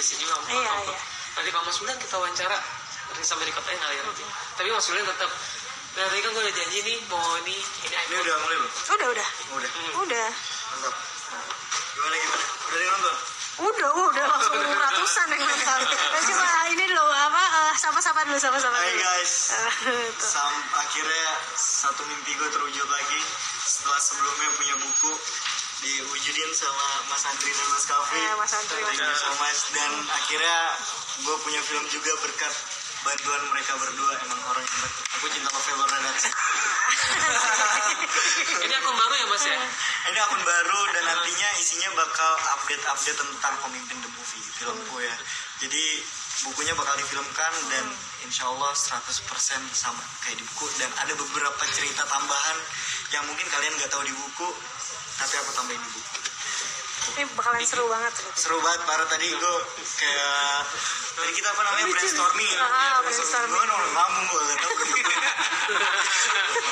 sini juga sama Iya. nanti Pak Mas Wildan kita wawancara sampai di kotain kali ya nanti. Tapi Mas Wildan tetap nah tadi kan gue udah janji nih mau ini Ini udah mulai belum? Udah. Udah. Mantap. Gimana? Udah nonton? Udah langsung ratusan yang nonton. Cuma ini loh sapa-sapa dulu. Hai guys. Tuh. Akhirnya satu mimpi gue terwujud lagi setelah sebelumnya punya buku diwujudin sama Mas Andri dan Mas Kavi. Mas Andri. Thank you so much. Dan akhirnya gue punya film juga berkat bantuan mereka berdua. Emang orang hebat. Aku cinta November Redaksi. ini akun baru ya Mas ya? Ini akun baru dan nantinya isinya bakal update tentang Pemimpin the Movie, filmku ya. Jadi bukunya bakal difilmkan dan insya Allah 100% sama kayak di buku. Dan ada beberapa cerita tambahan yang mungkin kalian gak tahu di buku, tapi aku tambahin di buku. Ini bakalan seru banget. Seru banget, parah tadi gue kayak tadi kita apa namanya brainstorming ya? Brainstorming. Gue kan ngambung gue gak tau.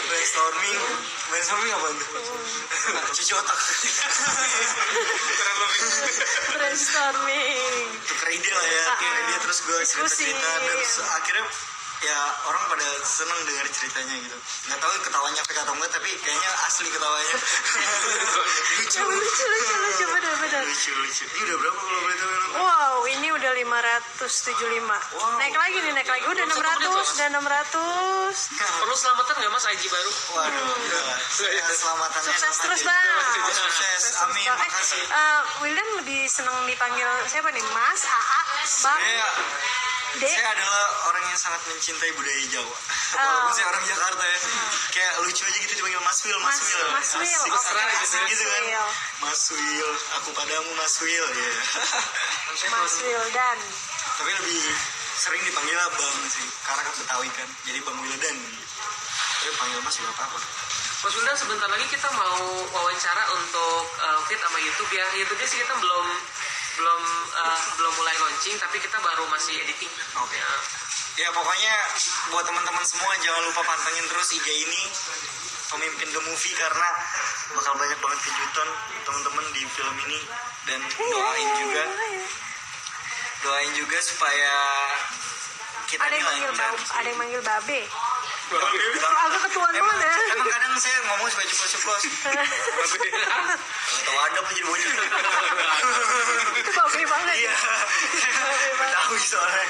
Brainstorming apa tuh? Cuci otak. Brainstorming. Tuker ide lah ya, tuker ide terus gue cerita dan akhirnya ya orang pada seneng dengar ceritanya gitu. Nggak tahu ketawanya fake atau enggak, tapi kayaknya asli ketawanya. lucu Bener. Lucu. Ini udah berapa kalau boleh tahu? Wow, ini udah 575. Wow. Naik lagi. Udah 600. Perlu selamatan nggak Mas IG baru? Waduh, selamatannya. Sukses terus Bang. Sukses, amin, makasih. Wildan lebih seneng dipanggil siapa nih? Mas, AA, Bang, Dek. Saya adalah orang yang sangat mencintai budaya Jawa. Walaupun saya orang Jakarta ya. Kayak lucu aja gitu dipanggil Mas Wil. Mas Wil. Asik gitu kan. Wil. Mas Wil, aku padamu Mas Wil ya. Mas Wildan. Tapi lebih sering dipanggil Bang sih. Karena kan Betawi kan. Jadi Bang Wildan. Tapi panggil Mas juga apa-apa. Mas Wildan sebentar lagi kita mau wawancara untuk fit sama YouTube ya. YouTube-nya sih kita belum mulai launching, tapi kita baru masih editing. Oke. Ya pokoknya buat teman-teman semua jangan lupa pantengin terus IG ini Pemimpin the Movie karena bakal banyak banget kejutan teman-teman di film ini dan doain juga supaya kita Ada ini yang lancar. Ada yang manggil Babe. Agak ketuaan banget ya. Emang kadang saya ngomong suka ceplos-ceplos. Atau ada jadi bocor. Itu Babe banget. Iya. Tahu soalnya.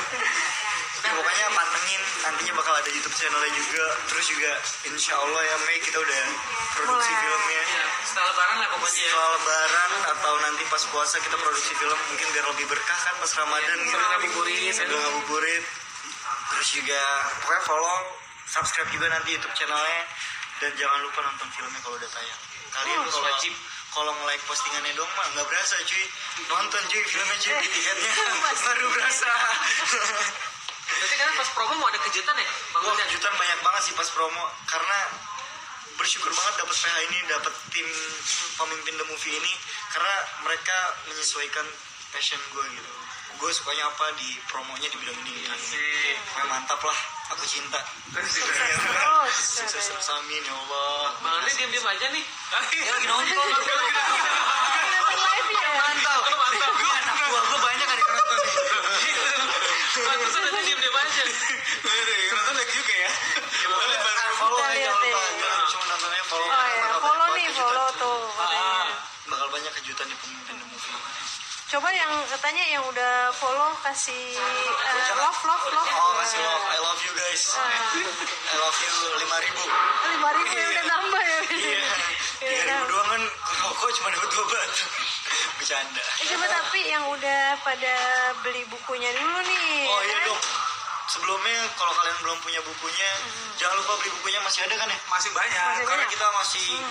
Ya, pokoknya pantengin, nantinya bakal ada YouTube channelnya juga. Terus juga insya Allah ya Mei kita udah produksi filmnya. Ya, setelah lebaran lah pokoknya. Setelah lebaran atau nanti pas puasa kita produksi film mungkin biar lebih berkah kan pas Ramadan gitu. Sambil ngabuburit. Terus juga pokoknya follow, subscribe juga nanti YouTube channelnya. Dan jangan lupa nonton filmnya kalau udah tayang. Kalian kalau nge-like postingannya dong mah nggak berasa cuy. Nonton cuy filmnya cuy di tiketnya baru berasa. Berarti kan pas promo mau ada kejutan ya? Wah, kejutan banyak banget sih pas promo karena bersyukur banget dapat PH ini, dapat tim Pemimpin the Movie ini karena mereka menyesuaikan passion gue gitu. Gue sukanya apa di promonya dibilang ini kan. Mantap lah, aku cinta. Sukses terus amin ya Allah. Bang Andri diam-diam aja nih. Ya lagi nonton. Mantap. Gue anak gue banyak ada yang nonton nih. Terus nanti diam-diam aja. Nonton lagi juga ya. Follow aja jangan lupa. Jangan cuma nontonnya follow. Oh ya, follow tuh. Bakal banyak kejutan di Pemimpin the Movie. Coba yang katanya yang udah follow kasih love. Oh, kasih love. I love you guys. I love you 5.000. 5.000 ya udah nambah ya. Iya. 3.000 doang kan rokok cuma dapat 2 batu. Bercanda. Coba tapi yang udah pada beli bukunya dulu nih. Oh iya dong. Sebelumnya kalau kalian belum punya bukunya, jangan lupa beli bukunya, masih ada kan ya? Masih banyak. Karena kita masih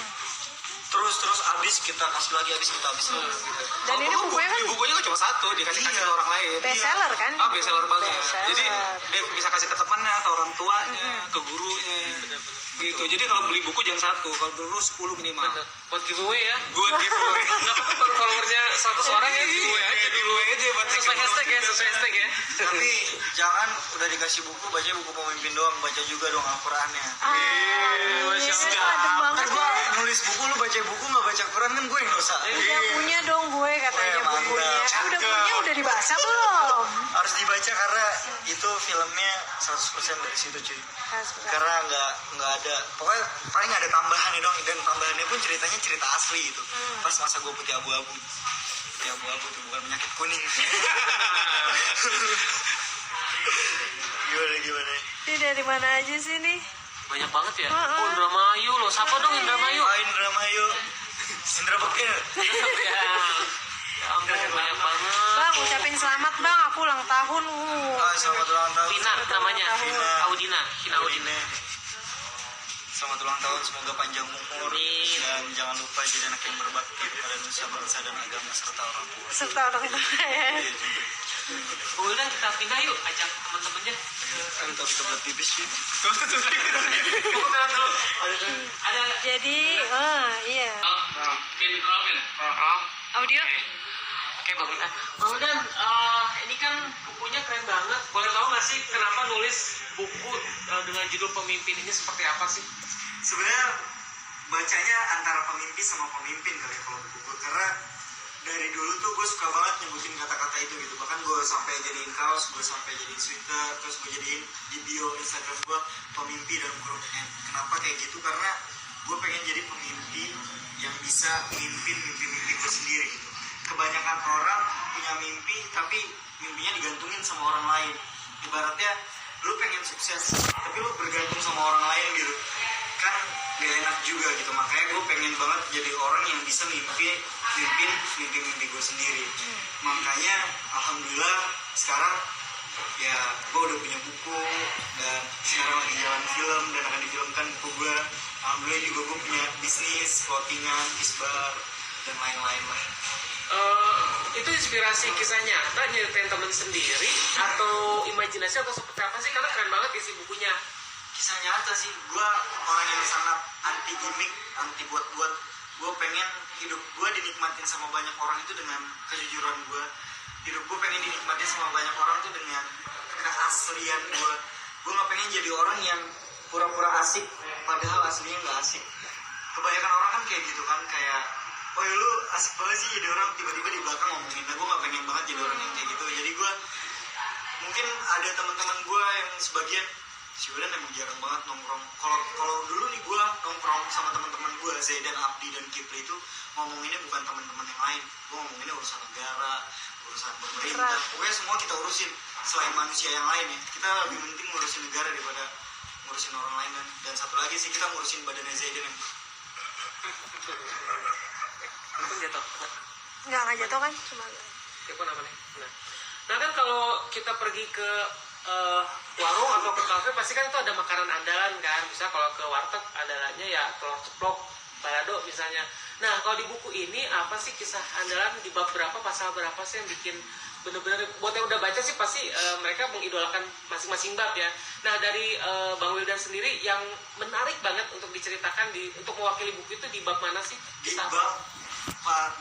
terus habis kita kasih lagi, habis kita habis lagi gitu. Dan ini bukunya kan cuma satu, dikasih ke orang lain. bestseller kan? Bestseller banget. Bestseller. Jadi dia bisa kasih ke temannya, ke orang tuanya, ke gurunya. Gitu. Jadi kalau beli buku jangan satu, kalau dulu 10 minimal. Buat giveaway ya? Buat giveaway. Enggak apa-apa followernya 100 orang ya giveaway aja. Giveaway aja buat sesuai hashtag ya. Tapi jangan udah dikasih buku, baca buku Pemimpin doang, baca juga dong Al-Qur'annya. Adem banget Gue nulis buku, lu baca buku nggak baca Quran kan gue yang dosa. Udah punya dong gue katanya Mantap. bukunya. Udah punya, udah dibaca belum? harus dibaca karena itu filmnya 100% dari situ cuy. Karena nggak ada, pokoknya paling ada tambahannya dong, dan tambahannya pun ceritanya cerita asli gitu. Pas masa gue putih abu-abu tuh bukan penyakit kuning. gimana Ini dari mana aja sih nih? Banyak banget ya. Oh, Indramayu loh. Siapa dong Indramayu? Indramayu Indra Bekti. Ya ampun, banyak banget. Bang, ucapin selamat bang, aku ulang tahun. Selamat ulang tahun. Vina namanya. Audina. Selamat ulang tahun, semoga panjang umur. Amin. Dan jangan lupa jadi anak yang berbakti kepada nusa, bangsa, dan agama serta orang tua. Serta orang tua ya. Udah kita pindah yuk, ajak teman-temannya. Tapi kebelet pipis sih. Ada. Jadi, iya. Pin. Audio. Oke, Bang Wildan. Bang Wildan, ini kan bukunya keren banget. Boleh tahu nggak sih kenapa nulis buku dengan judul Pemimpin ini seperti apa sih? Sebenarnya bacanya antara pemimpi sama pemimpin kali ya kalau buku, karena dari dulu tuh gue suka banget nyebutin kata-kata itu gitu. Bahkan gue sampai jadiin kaos, gue sampai jadiin sweater, terus gue jadiin di bio Instagram gue pemimpi dan grup N. Kenapa kayak gitu? Karena gue pengen jadi pemimpi yang bisa mimpin mimpi-mimpi gue sendiri gitu. Kebanyakan orang punya mimpi tapi mimpinya digantungin sama orang lain. Ibaratnya lu pengen sukses tapi lu bergantung sama orang lain gitu, kan gak enak juga gitu. Makanya gue pengen banget jadi orang yang bisa mimpin mimpi gue sendiri. Makanya alhamdulillah sekarang ya gue udah punya buku, dan sekarang lagi jalan film dan akan difilmkan buku gue. Alhamdulillah juga gue punya bisnis clothingan, isbar, dan lain-lain lah. Itu inspirasi kisah nyata nyeritain temen sendiri atau imajinasi atau seperti apa sih? Karena keren banget isi bukunya. Kisah nyata sih. Gue orang yang sangat anti gimmick, anti buat-buat. Gue pengen hidup gue dinikmatin sama banyak orang itu dengan kejujuran gue. Hidup gue pengen dinikmatin sama banyak orang itu dengan keaslian gue. Gue gak pengen jadi orang yang pura-pura asik padahal aslinya gak asik. Kebanyakan orang kan kayak gitu kan, kayak oh ya lu asik banget sih jadi orang, tiba-tiba di belakang ngomongin. Nah gue gak pengen banget jadi orang yang kayak gitu. Jadi gue mungkin ada teman-teman gue yang sebagian si Wildan emang jarang banget nongkrong. Kalau dulu nih gue nongkrong sama teman-teman gue Zaidan, Abdi, dan Kipli itu ngomonginnya bukan teman-teman yang lain. Gue ngomonginnya urusan negara, urusan pemerintah. Pokoknya semua kita urusin selain manusia yang lain ya. Kita lebih penting ngurusin negara daripada ngurusin orang lain. Dan satu lagi sih, kita ngurusin badannya Zaidan yang Itu jatuh. Nggak jatuh kan? Cuma Siapa namanya? Nah kan kalau kita pergi ke warung atau ke kafe pasti kan itu ada makanan andalan kan. Bisa kalau ke warteg andalannya ya telur ceplok, balado misalnya. Nah kalau di buku ini apa sih kisah andalan, di bab berapa, pasal berapa sih yang bikin bener-bener buat yang udah baca sih pasti mereka mengidolakan masing-masing bab ya. Nah dari Bang Wildan sendiri yang menarik banget untuk diceritakan untuk mewakili buku itu di bab mana sih? di bab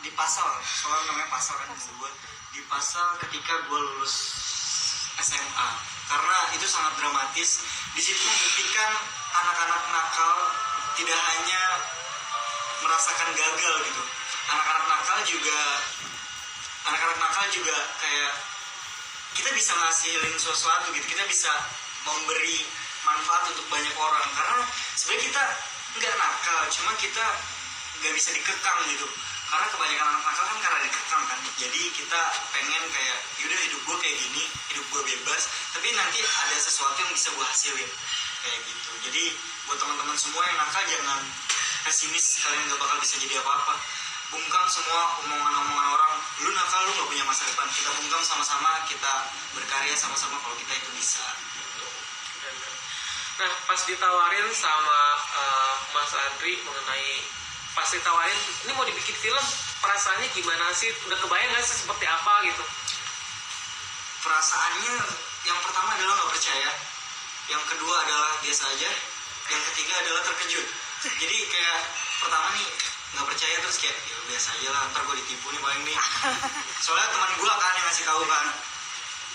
di pasal, soalnya namanya pasal kan gue di pasal ketika gue lulus SMA, karena itu sangat dramatis. Di situ membuktikan anak-anak nakal tidak hanya merasakan gagal gitu, anak-anak nakal juga kayak kita bisa ngasilin sesuatu gitu, kita bisa memberi manfaat untuk banyak orang. Karena sebenarnya kita nggak nakal, cuma kita nggak bisa dikekang gitu. Karena kebanyakan anak nakal kan karena dikekang kan. Jadi kita pengen kayak yaudah hidup gue kayak gini, hidup gue bebas, tapi nanti ada sesuatu yang bisa gue hasilin kayak gitu. Jadi buat teman-teman semua yang nakal jangan pesimis, kalian nggak bakal bisa jadi apa-apa. Bungkam semua omongan-omongan orang, lu nakal, lu nggak punya masa depan. Kita bungkam sama-sama, kita berkarya sama-sama kalau kita itu bisa. Nah pas ditawarin sama Mas Andri mengenai pas ditawarin ini mau dibikin film, perasaannya gimana sih? Udah kebayang nggak sih seperti apa gitu? Perasaannya yang pertama adalah nggak percaya, yang kedua adalah biasa aja, yang ketiga adalah terkejut. Jadi kayak pertama nih nggak percaya, terus kayak ya biasa aja lah, ntar gue ditipu nih paling nih. Soalnya teman gue kan yang ngasih tahu kan.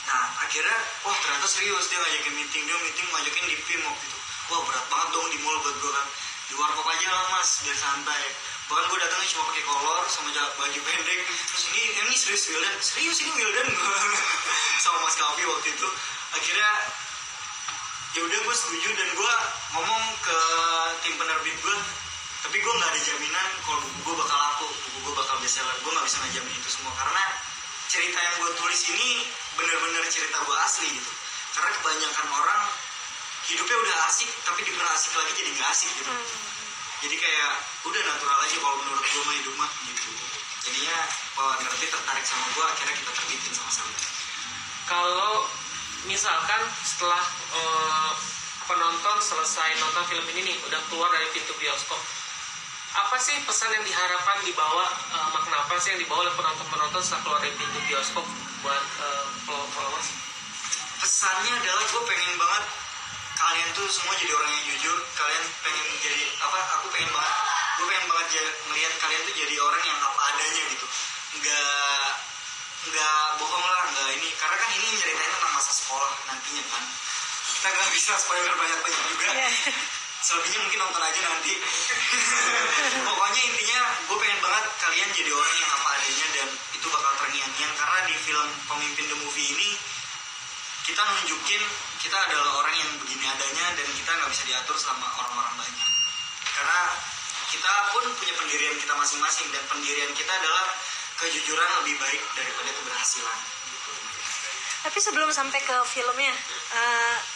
Nah akhirnya wah ternyata serius, dia ngajakin meeting ngajakin di PIM waktu itu. Wah berat banget dong di mall buat gue kan. Di warkop aja lah mas, biar santai. Bahkan gue datangnya cuma pakai kolor sama baju pendek. Terus ini serius Wildan, serius ini Wildan. Sama Mas Kavi itu. Akhirnya ya udah gue setuju dan gue ngomong ke tim penerbit gue, tapi gue nggak ada jaminan kalau buku gue bakal laku, buku gue bakal bestseller. Gue nggak bisa ngejamin itu semua karena cerita yang gue tulis ini bener-bener cerita gue asli gitu. Karena kebanyakan orang hidupnya udah asik tapi diperasik lagi jadi nggak asik gitu. Jadi kayak udah natural aja kalau menurut gue mah hidup mah gitu. Jadinya bahwa penerbit tertarik sama gue, akhirnya kita terbitin sama-sama. Kalau misalkan setelah penonton selesai nonton film ini nih, udah keluar dari pintu bioskop, apa sih pesan yang diharapkan dibawa, makna apa sih yang dibawa oleh penonton setelah keluar dari pintu bioskop buat followers? Pesannya adalah gue pengen banget kalian tuh semua jadi orang yang jujur. Kalian pengen jadi apa? Gue pengen banget melihat kalian tuh jadi orang yang apa adanya gitu. Nggak bohong lah, nggak ini. Karena kan ini nyeritain tentang masa sekolah nantinya kan. Kita nggak bisa spoiler banyak-banyak juga. Selebihnya mungkin nonton aja nanti. Pokoknya intinya gue pengen banget kalian jadi orang yang apa adanya dan itu bakal terngiang-ngiang karena di film Pemimpin The Movie ini kita nunjukin kita adalah orang yang begini adanya dan kita nggak bisa diatur sama orang-orang banyak. Karena kita pun punya pendirian kita masing-masing dan pendirian kita adalah kejujuran lebih baik daripada keberhasilan. Tapi sebelum sampai ke filmnya,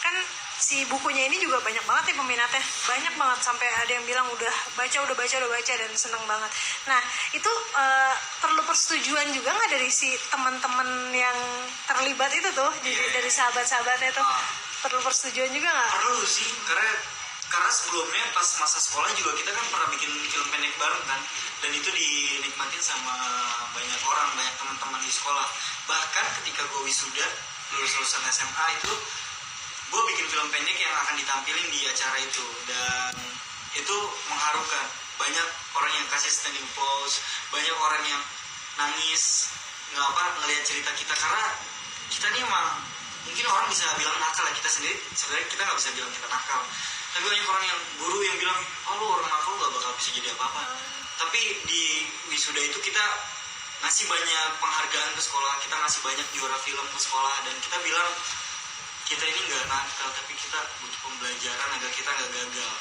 kan si bukunya ini juga banyak banget ya peminatnya, banyak banget sampai ada yang bilang udah baca dan seneng banget. Nah itu perlu persetujuan juga nggak dari si teman-teman yang terlibat itu tuh, dari sahabat-sahabatnya tuh, perlu persetujuan juga nggak? Perlu sih, karena sebelumnya pas masa sekolah juga kita kan pernah bikin film pendek bareng kan, dan itu dinikmatin sama banyak orang, banyak teman-teman di sekolah. Bahkan ketika gue wisuda lulusan SMA itu gue bikin film pendek yang akan ditampilin di acara itu dan itu mengharukan. Banyak orang yang kasih standing applause, banyak orang yang nangis ngelihat cerita kita karena kita nih emang mungkin orang bisa bilang nakal lah, kita sendiri sebenarnya kita nggak bisa bilang kita nakal, tapi banyak orang yang guru yang bilang oh lu orang nakal nggak bakal bisa jadi apa-apa. Tapi di wisuda itu kita ngasih banyak penghargaan ke sekolah, kita ngasih banyak juara film ke sekolah dan kita bilang kita ini nggak nakal tapi kita butuh pembelajaran agar kita nggak gagal.